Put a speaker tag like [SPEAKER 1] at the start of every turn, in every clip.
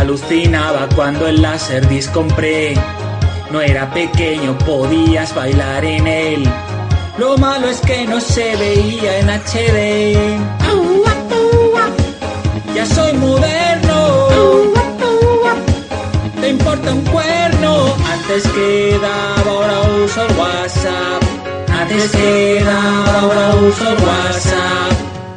[SPEAKER 1] alucinaba cuando el Laserdisc compré. No era pequeño, podías bailar en él. Lo malo es que no se veía en HD. Ya soy moderno. Te importa un cuerno. Antes quedaba, ahora uso el WhatsApp. Antes quedaba, ahora uso el WhatsApp.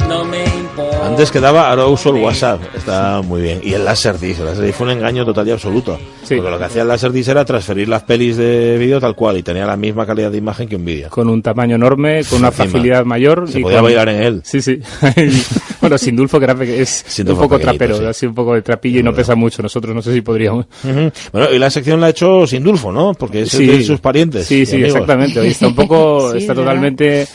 [SPEAKER 1] No me importa.
[SPEAKER 2] Antes quedaba, ahora uso el WhatsApp. Está muy bien. Y el Laserdisc. El Laserdisc fue un engaño total y absoluto. Sí. Porque lo que hacía el Laserdisc era transferir las pelis de vídeo tal cual y tenía la misma calidad de imagen que un vídeo.
[SPEAKER 3] Con un tamaño enorme, con una facilidad mayor.
[SPEAKER 2] Se podía bailar en él.
[SPEAKER 3] Sí, sí. Bueno, Sindulfo, que es un poco trapero, sí. Así un poco de trapillo y no pesa mucho. Nosotros no sé si podríamos.
[SPEAKER 2] Bueno, y la sección la ha hecho Sindulfo, ¿no? Porque es el de sus parientes.
[SPEAKER 3] Sí, sí, amigos. Exactamente. Hoy está un poco, está totalmente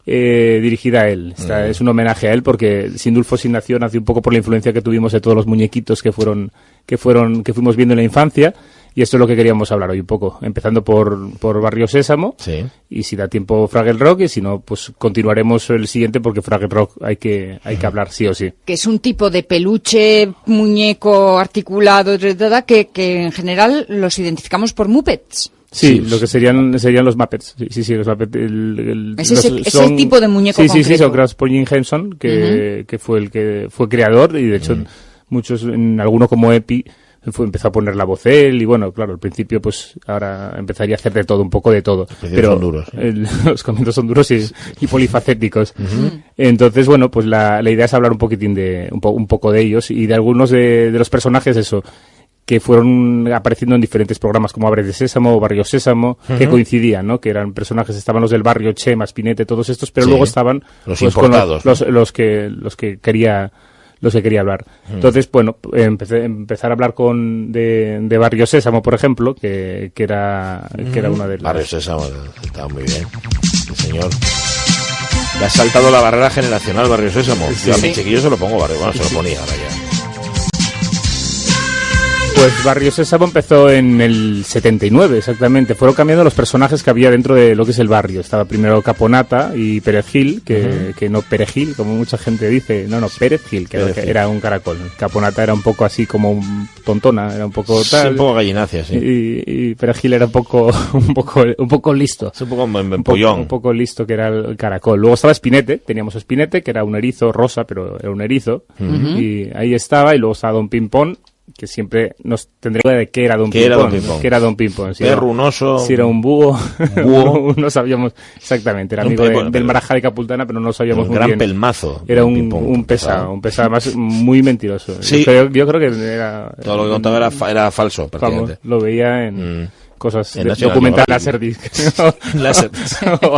[SPEAKER 3] dirigida a él. Es un homenaje a él porque Sindulfo nació un poco por la influencia que tuvimos de todos los muñequitos que fuimos viendo en la infancia. Y esto es lo que queríamos hablar hoy un poco, empezando por Barrio Sésamo, sí. Y si da tiempo Fraggle Rock, y si no, pues continuaremos el siguiente porque Fraggle Rock hay que hablar sí o sí.
[SPEAKER 4] Que es un tipo de peluche, muñeco articulado, que en general los identificamos por Muppets.
[SPEAKER 3] Sí, lo que serían los Muppets. Sí, los Muppets.
[SPEAKER 4] Ese tipo de muñeco concreto.
[SPEAKER 3] Sí, son Klaus Paulin Henson, que fue el que fue creador, y de hecho muchos, en alguno como Epi, empezó a poner la voz él, y bueno, claro, al principio pues ahora empezaría a hacer de todo, un poco de todo. Pero
[SPEAKER 2] son duros.
[SPEAKER 3] Los comienzos son duros y polifacéticos. Entonces, bueno, pues la idea es hablar un poquitín un poco de ellos y de algunos de los personajes, eso, que fueron apareciendo en diferentes programas como Abre de Sésamo o Barrio Sésamo, que coincidían, ¿no? Que eran personajes, estaban los del barrio, Chema, Spinette, todos estos, pero luego estaban
[SPEAKER 2] los
[SPEAKER 3] pues,
[SPEAKER 2] importados,
[SPEAKER 3] con los que quería hablar. Entonces, bueno, empezar a hablar de Barrio Sésamo, por ejemplo, que era una de las...
[SPEAKER 2] Barrio Sésamo estaba muy bien, sí, señor. Le ha saltado la barrera generacional Barrio Sésamo. Sí. Yo a mi chiquillo se lo pongo Barrio, bueno, se lo ponía ahora ya.
[SPEAKER 3] Pues Barrio Sésamo empezó en el 79, exactamente. Fueron cambiando los personajes que había dentro de lo que es el barrio. Estaba primero Caponata y Perejil, que no Perejil, como mucha gente dice. No, Perejil, que era un caracol. Caponata era un poco así como un tontona, era un poco tal.
[SPEAKER 2] Sí, un poco gallinacia, sí.
[SPEAKER 3] Y Perejil era un poco listo.
[SPEAKER 2] Es un poco empollón.
[SPEAKER 3] Un poco listo, que era el caracol. Luego estaba Spinette, teníamos Spinette, que era un erizo rosa, pero era un erizo. Y ahí estaba, y luego estaba Don Pimpón, que siempre nos tendría de qué era Don Pimpón. Si
[SPEAKER 2] perro, un oso,
[SPEAKER 3] si era un búho. No sabíamos exactamente. Era amigo del Marajá de Capultana, pero no sabíamos muy bien.
[SPEAKER 2] Un gran pelmazo.
[SPEAKER 3] Era un pesado, además muy mentiroso.
[SPEAKER 2] Sí.
[SPEAKER 3] Yo creo que era...
[SPEAKER 2] Todo lo que contaba era falso, prácticamente.
[SPEAKER 3] Lo veía en... cosas documentales Laserdisc o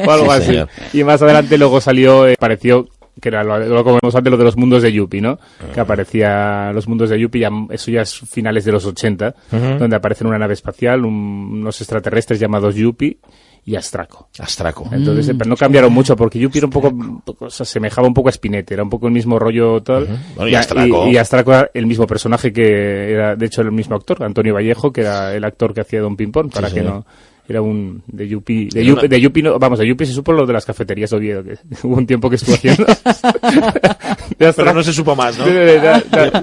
[SPEAKER 3] algo así. Señor. Y más adelante luego apareció, que era lo comemos antes, lo de los mundos de Yuppie, ¿no? Que aparecía los mundos de Yuppie, eso ya es finales de los 80, donde aparecen una nave espacial, unos extraterrestres llamados Yuppie y Astraco. Entonces, pero no cambiaron mucho, porque Yuppie era un poco, se asemejaba un poco a Spinette, era un poco el mismo rollo tal.
[SPEAKER 2] Bueno, y
[SPEAKER 3] Astraco era el mismo personaje, que era, de hecho, el mismo actor, Antonio Vallejo, que era el actor que hacía Don Pimpón, para que no... Era un de Yuppie, de Yuppie se supo lo de las cafeterías de Oviedo, que hubo un tiempo que estuvo haciendo.
[SPEAKER 2] Pero no se supo más, ¿no?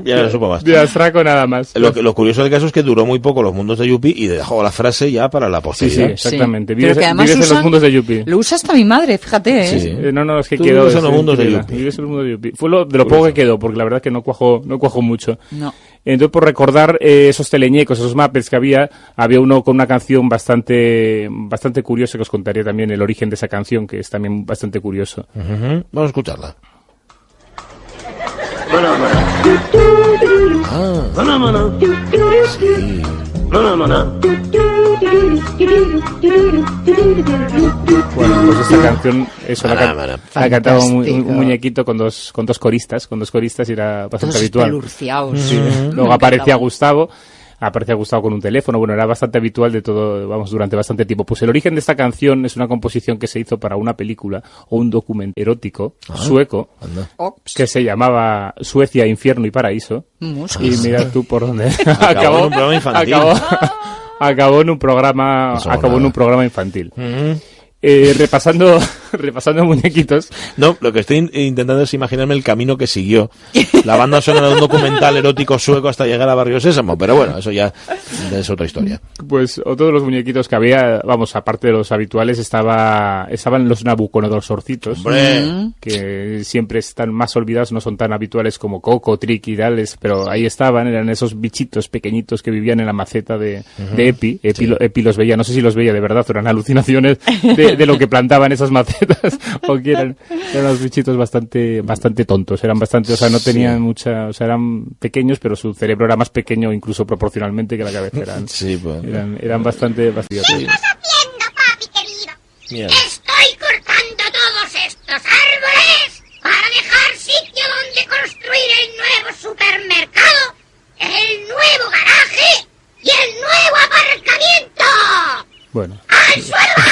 [SPEAKER 2] Ya no se supo más.
[SPEAKER 3] De Astraco nada más.
[SPEAKER 2] Lo curioso del caso es que duró muy poco los mundos de Yuppie y dejó la frase ya para la posteridad.
[SPEAKER 3] Sí, exactamente.
[SPEAKER 4] Pero que además
[SPEAKER 3] vives en los mundos de Yuppie.
[SPEAKER 4] Lo usa hasta mi madre, fíjate, ¿eh?
[SPEAKER 2] Sí.
[SPEAKER 3] No, es que
[SPEAKER 2] tú
[SPEAKER 3] quedó.
[SPEAKER 2] Vives en los mundos de Yuppie.
[SPEAKER 3] Vives en los mundos de Yuppie. Fue de lo poco que quedó, porque la verdad es que no cuajó mucho.
[SPEAKER 4] No.
[SPEAKER 3] Entonces, por recordar esos teleñecos, esos Muppets que había uno con una canción bastante curiosa, que os contaría también el origen de esa canción, que es también bastante curioso.
[SPEAKER 2] Vamos a escucharla. Sí.
[SPEAKER 3] Bueno, pues esta canción la ha cantado un muñequito con dos coristas y era bastante habitual.
[SPEAKER 4] Sí.
[SPEAKER 3] Luego aparecía Gustavo con un teléfono. Bueno, era bastante habitual de todo, durante bastante tiempo. Pues el origen de esta canción es una composición que se hizo para una película o un documental erótico sueco que se llamaba Suecia, Infierno y Paraíso. Y mira tú por dónde
[SPEAKER 2] acabó en un programa infantil.
[SPEAKER 3] Acabó en un programa infantil. Repasando repasando muñequitos.
[SPEAKER 2] No, lo que estoy intentando es imaginarme el camino que siguió la banda sonora de un documental erótico sueco hasta llegar a Barrio Sésamo, pero bueno, eso ya es otra historia.
[SPEAKER 3] Pues otro de los muñequitos que había, vamos, aparte de los habituales, estaban los Nabucodonosorcitos, que siempre están más olvidados, no son tan habituales como Coco, Tricky y Dales, pero ahí estaban, eran esos bichitos pequeñitos que vivían en la maceta de Epi. Epi los veía, no sé si los veía de verdad, eran alucinaciones de lo que plantaban esas macetas, o que eran los bichitos bastante tontos, eran bastante, o sea, no tenían mucha, o sea, eran pequeños, pero su cerebro era más pequeño incluso proporcionalmente que la cabeza, eran bastante vacíos.
[SPEAKER 5] ¿Qué estás haciendo, papi querido?
[SPEAKER 2] Mierda.
[SPEAKER 5] Estoy cortando todos estos árboles para dejar sitio donde construir el nuevo supermercado, el nuevo garaje y el nuevo aparcamiento.
[SPEAKER 3] Bueno.
[SPEAKER 5] ¡Al suelo!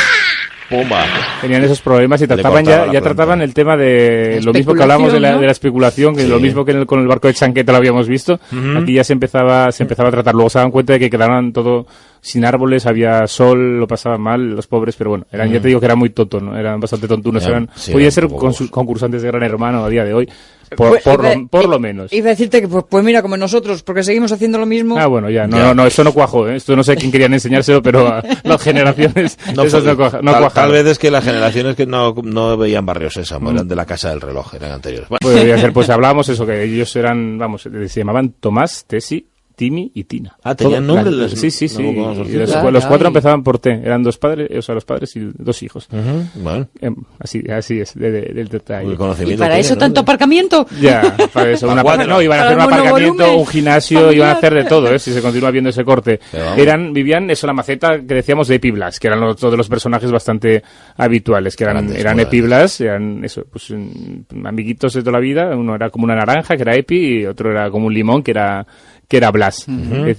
[SPEAKER 2] ¡Pumba!
[SPEAKER 3] Tenían esos problemas y trataban el tema de lo mismo que hablamos de la especulación, que lo mismo que con el barco de Chanqueta lo habíamos visto. Aquí ya se empezaba a tratar. Luego se daban cuenta de que quedaban todo sin árboles, había sol, lo pasaban mal los pobres, pero bueno, ya te digo que eran muy tontos, ¿no? Eran bastante tontunos, podían ser concursantes de Gran Hermano a día de hoy. Por lo menos.
[SPEAKER 4] Iba a decirte que pues mira, como nosotros, porque seguimos haciendo lo mismo.
[SPEAKER 3] Ah, bueno, no, eso no cuajó, ¿eh? Esto no sé a quién querían enseñárselo, pero a las generaciones esas no cuajaron.
[SPEAKER 2] Tal vez es que las generaciones que no veían Barrio Sésamo, eran de la Casa del Reloj, eran anteriores. Bueno.
[SPEAKER 3] Podría ser, pues hablábamos eso, que ellos eran, vamos, se llamaban Tomás, Tesi, Timi y Tina.
[SPEAKER 2] Ah, ¿tenían nombre?
[SPEAKER 3] Sí. Los cuatro empezaban por T. Eran dos padres, o sea, los padres y dos hijos.
[SPEAKER 2] Bueno.
[SPEAKER 3] Así es, del detalle.
[SPEAKER 4] ¿Y para eso tanto aparcamiento?
[SPEAKER 3] Ya, para eso. Iban a hacer un aparcamiento, un gimnasio, iban a hacer de todo, si se continúa viendo ese corte. Vivían eso, la maceta que decíamos de Epi Blas, que eran todos los personajes bastante habituales, que eran Epi Blas, eran eso, pues amiguitos de toda la vida. Uno era como una naranja, que era Epi, y otro era como un limón, que era Blas.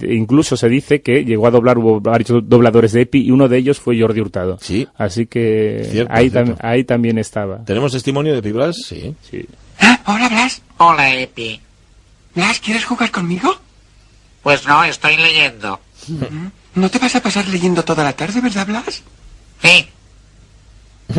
[SPEAKER 3] Incluso se dice que llegó a doblar, hubo varios dobladores de Epi y uno de ellos fue Jordi Hurtado.
[SPEAKER 2] Sí.
[SPEAKER 3] Así que
[SPEAKER 2] cierto.
[SPEAKER 3] Ahí también estaba.
[SPEAKER 2] ¿Tenemos testimonio de Epi Blas? Sí.
[SPEAKER 6] Hola, Blas.
[SPEAKER 7] Hola, Epi.
[SPEAKER 6] Blas, ¿quieres jugar conmigo?
[SPEAKER 7] Pues no, estoy leyendo.
[SPEAKER 6] ¿No te vas a pasar leyendo toda la tarde, verdad, Blas?
[SPEAKER 7] Sí.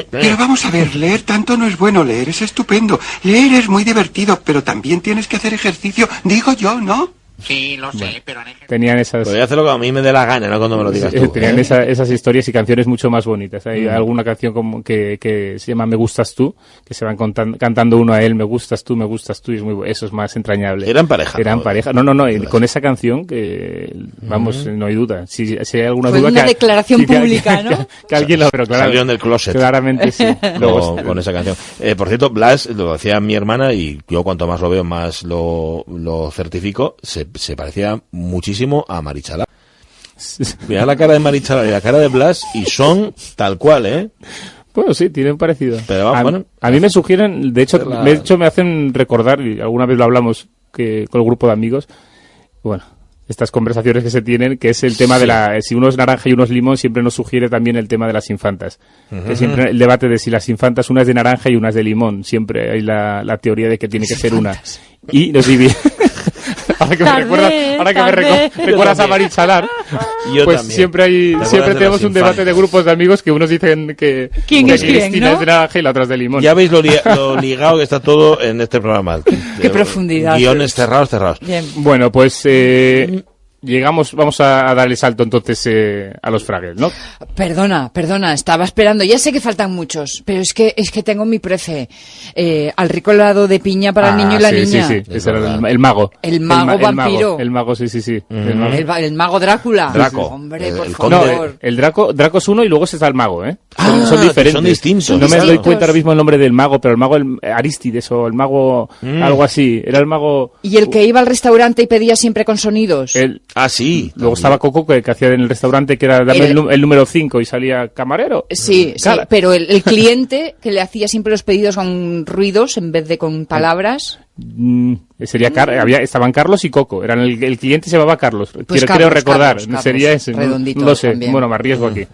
[SPEAKER 6] Pero vamos a ver, leer tanto no es bueno, leer es estupendo. Leer es muy divertido, pero también tienes que hacer ejercicio, digo yo, ¿no?
[SPEAKER 7] Sí, lo sé, pero...
[SPEAKER 3] Tenían esas...
[SPEAKER 2] Podría hacerlo como a mí me dé la gana, no cuando me lo digas tú.
[SPEAKER 3] Tenían esas historias y canciones mucho más bonitas. Hay alguna canción como que se llama Me Gustas Tú, que se van cantando uno a él, Me Gustas Tú, y es eso es más entrañable.
[SPEAKER 2] ¿Eran pareja?
[SPEAKER 3] Eran pareja. No, con esa canción que, vamos, no hay duda. Si hay alguna
[SPEAKER 4] Fue
[SPEAKER 3] duda...
[SPEAKER 4] una declaración pública, ¿no?
[SPEAKER 3] Que alguien lo... Pero claro,
[SPEAKER 2] salieron del closet.
[SPEAKER 3] Claramente sí.
[SPEAKER 2] Con esa canción. Por cierto, Blas, lo decía mi hermana, y yo cuanto más lo veo, más lo certifico, se parecía muchísimo a Marichalá. Mira la cara de Marichalá y la cara de Blas y son tal cual, ¿eh?
[SPEAKER 3] Bueno, sí, tienen parecido.
[SPEAKER 2] Pero
[SPEAKER 3] a mí me sugieren, de hecho me hacen recordar, y alguna vez lo hablamos con el grupo de amigos, bueno, estas conversaciones que se tienen, que es el tema de si uno es naranja y uno es limón, siempre nos sugiere también el tema de las infantas. Que siempre el debate de si las infantas, una es de naranja y una es de limón, siempre hay la teoría de que tiene que ser una. Y nos divide. Ahora que me recuerdas a Marichalar, pues también. Siempre tenemos un debate de grupos de amigos que unos dicen que
[SPEAKER 4] Cristina
[SPEAKER 3] es de naranja y la otra es de limón.
[SPEAKER 2] Ya veis lo ligado que está todo en este programa.
[SPEAKER 4] Qué profundidad.
[SPEAKER 2] Guiones cerrados.
[SPEAKER 4] Bien.
[SPEAKER 3] Bueno, pues vamos a darle salto entonces a los Fraggles, ¿no?
[SPEAKER 4] Perdona, estaba esperando. Ya sé que faltan muchos, pero es que tengo mi prefe. Al rico helado de piña para el niño y la niña.
[SPEAKER 3] Sí, ese era el mago.
[SPEAKER 4] El mago vampiro.
[SPEAKER 3] El mago, sí.
[SPEAKER 4] El mago Drácula.
[SPEAKER 2] Draco.
[SPEAKER 4] Hombre, por
[SPEAKER 3] No,
[SPEAKER 4] favor.
[SPEAKER 3] el Draco es uno y luego está el mago, ¿eh? Son diferentes.
[SPEAKER 2] Son distintos.
[SPEAKER 3] No me doy cuenta ahora mismo el nombre del mago, pero el mago Arístides o el mago algo así. Era el mago...
[SPEAKER 4] Y el que iba al restaurante y pedía siempre con sonidos.
[SPEAKER 2] Sí.
[SPEAKER 3] Luego estaba Coco, que hacía en el restaurante, que era dame el número 5 y salía camarero.
[SPEAKER 4] Sí, pero el cliente que le hacía siempre los pedidos con ruidos en vez de con palabras.
[SPEAKER 3] Estaban Carlos y Coco. Eran el cliente se llamaba Carlos.
[SPEAKER 4] Pues
[SPEAKER 3] creo recordar.
[SPEAKER 4] Carlos,
[SPEAKER 3] sería ese.
[SPEAKER 4] Redondito,
[SPEAKER 3] no lo sé.
[SPEAKER 4] también.
[SPEAKER 3] Bueno, me arriesgo aquí.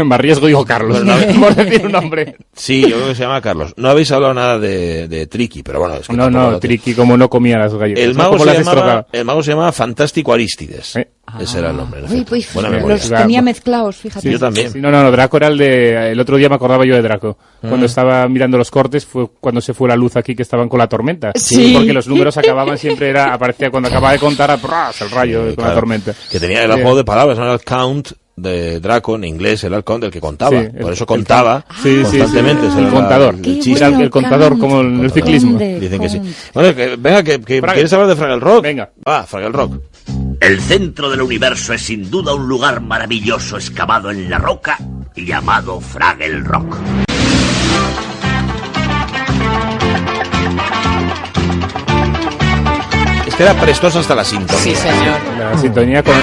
[SPEAKER 3] Me arriesgo, digo Carlos. Por decir un nombre.
[SPEAKER 2] Sí, yo creo que se llama Carlos. No habéis hablado nada de Tricky, pero bueno. Es que
[SPEAKER 3] no, Tricky como no comía las galletas.
[SPEAKER 2] El mago se llamaba Fantástico Arístides. Ese era el nombre.
[SPEAKER 4] Pues,
[SPEAKER 2] buena memoria.
[SPEAKER 4] los tenía mezclados, fíjate.
[SPEAKER 2] Sí, yo también.
[SPEAKER 3] Sí, no, Draco era el otro día me acordaba yo de Draco. Cuando estaba mirando los cortes fue cuando se fue la luz aquí que estaban con la tormenta.
[SPEAKER 4] Sí.
[SPEAKER 3] Porque los números acababan siempre, aparecía cuando acababa de contar, el rayo con la tormenta.
[SPEAKER 2] Que tenía el juego de palabras, no era el count de Draco, en inglés era el count del que contaba.
[SPEAKER 3] Sí,
[SPEAKER 2] por eso contaba constantemente.
[SPEAKER 3] El contador.
[SPEAKER 2] Era
[SPEAKER 3] el contador, como en el ciclismo.
[SPEAKER 2] Dicen que sí. Bueno, venga, ¿quieres hablar de Fraggle Rock?
[SPEAKER 3] Venga.
[SPEAKER 2] Fraggle Rock.
[SPEAKER 8] El centro del universo es sin duda un lugar maravilloso excavado en la roca llamado Fraggle Rock.
[SPEAKER 2] Es que era prestosa hasta la sintonía.
[SPEAKER 4] Sí, señor.
[SPEAKER 3] La sintonía con...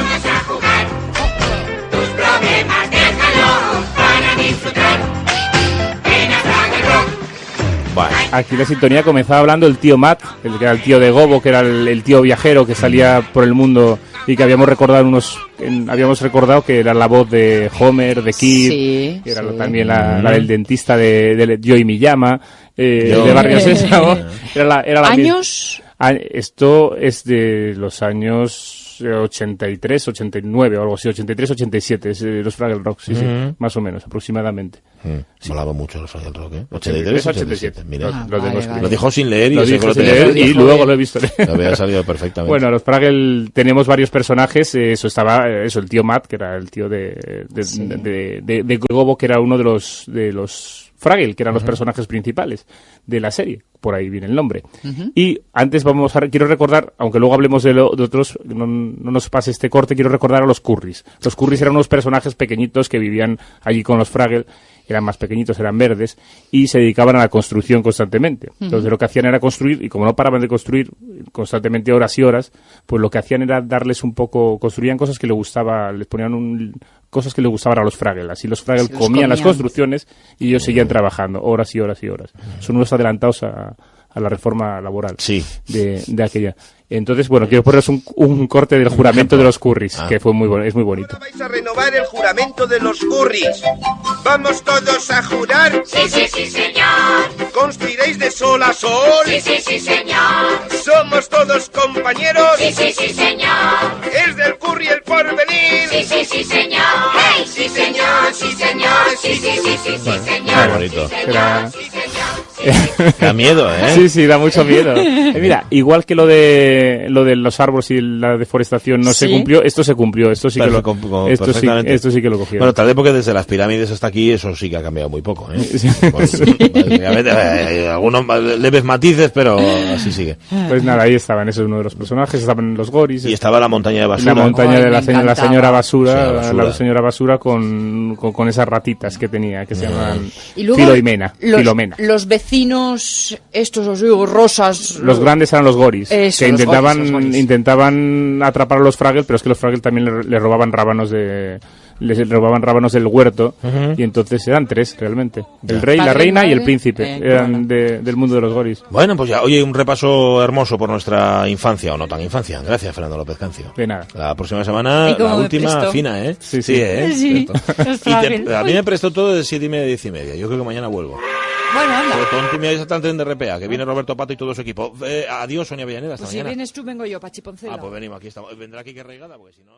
[SPEAKER 2] Vale.
[SPEAKER 3] Aquí la sintonía comenzaba hablando el tío Matt, el que era el tío de Gobo, que era el tío viajero que salía por el mundo y que habíamos recordado que era la voz de Homer, de Kid, que era también la del dentista de Joey Miyama, de Barrio Sésamo. Era la
[SPEAKER 4] ¿Años?
[SPEAKER 3] Esto es de los años 83, 89 o algo así, 83, 87, es los Fraggle Rock, sí, más o menos, aproximadamente.
[SPEAKER 2] Molaba mucho los Fraggle Rock, ¿eh? 83, 87. Mira,
[SPEAKER 3] lo
[SPEAKER 2] dijo sin leer
[SPEAKER 3] y luego lo he visto.
[SPEAKER 2] Lo había salido perfectamente.
[SPEAKER 3] Bueno, los Fraggle tenemos varios personajes, el tío Matt, que era el tío de Gobo, que era uno de los Fraggle, que eran los personajes principales de la serie. Por ahí viene el nombre. Y antes quiero recordar, aunque luego hablemos de otros, no nos pase este corte, quiero recordar a los Currys. Los Currys eran unos personajes pequeñitos que vivían allí con los Fraggle, eran más pequeñitos, eran verdes, y se dedicaban a la construcción constantemente. Entonces lo que hacían era construir, y como no paraban de construir constantemente horas y horas, pues lo que hacían era darles un poco, construían cosas que les gustaba, les ponían cosas que les gustaban a los Fraggle. Así los Fraggle comían las construcciones y ellos seguían trabajando horas y horas y horas. Son unos adelantados a la reforma laboral de aquella. Entonces, bueno, quiero poneros un corte del juramento de los Currys, que fue es muy bonito.
[SPEAKER 9] Vais a renovar el juramento de los Currys. ¿Vamos todos a jurar?
[SPEAKER 5] Sí, sí, sí, señor.
[SPEAKER 9] ¿Construiréis de sol a sol?
[SPEAKER 5] Sí, sí, sí, señor.
[SPEAKER 9] ¿Somos todos compañeros?
[SPEAKER 5] Sí, sí, sí, señor.
[SPEAKER 9] ¿Es del Curry el porvenir?
[SPEAKER 5] Sí, sí, sí, señor. ¡Hey! Sí, señor, sí, señor. Sí, sí, sí, sí, sí, señor.
[SPEAKER 2] Qué bonito.
[SPEAKER 5] Sí, señor.
[SPEAKER 2] Da miedo, ¿eh?
[SPEAKER 3] Sí, da mucho miedo. Mira, igual que lo de los árboles y la deforestación no se cumplió, esto se cumplió. Esto sí que lo cogieron.
[SPEAKER 2] Bueno, tal vez porque desde las pirámides hasta aquí eso sí que ha cambiado muy poco, ¿eh? Algunos leves matices, pero así sigue.
[SPEAKER 3] Pues nada, ahí estaban, ese es uno de los personajes, estaban los goris.
[SPEAKER 2] Y estaba la montaña de basura.
[SPEAKER 3] La montaña de la señora basura, sí, la señora basura con esas ratitas que tenía, que se llaman Filomena.
[SPEAKER 4] Los vecinos, estos, os digo, rosas.
[SPEAKER 3] Los grandes eran los goris,
[SPEAKER 4] eso,
[SPEAKER 3] que
[SPEAKER 4] los
[SPEAKER 3] intentaban atrapar a los Fraggle, pero es que los Fraggle también le robaban rábanos del huerto, y entonces eran tres realmente: el rey, la reina y el príncipe, eran del mundo de los goris.
[SPEAKER 2] Bueno, pues ya, oye, un repaso hermoso por nuestra infancia, o no tan infancia. Gracias, Fernando López Cancio.
[SPEAKER 3] De nada.
[SPEAKER 2] La próxima semana, la última fina, ¿eh?
[SPEAKER 3] Sí.
[SPEAKER 4] Sí.
[SPEAKER 2] A mí me prestó todo de 7:30 a 10:30. Yo creo que mañana vuelvo.
[SPEAKER 4] Bueno, anda.
[SPEAKER 2] Tonto y me está en de RPA, que viene Roberto Pato y todo su equipo. Adiós, Sonia Villaneda, hasta mañana.
[SPEAKER 4] Si vienes tú, vengo yo, Pachi Poncela.
[SPEAKER 2] Pues venimos, aquí estamos. Vendrá aquí que regada, porque si no...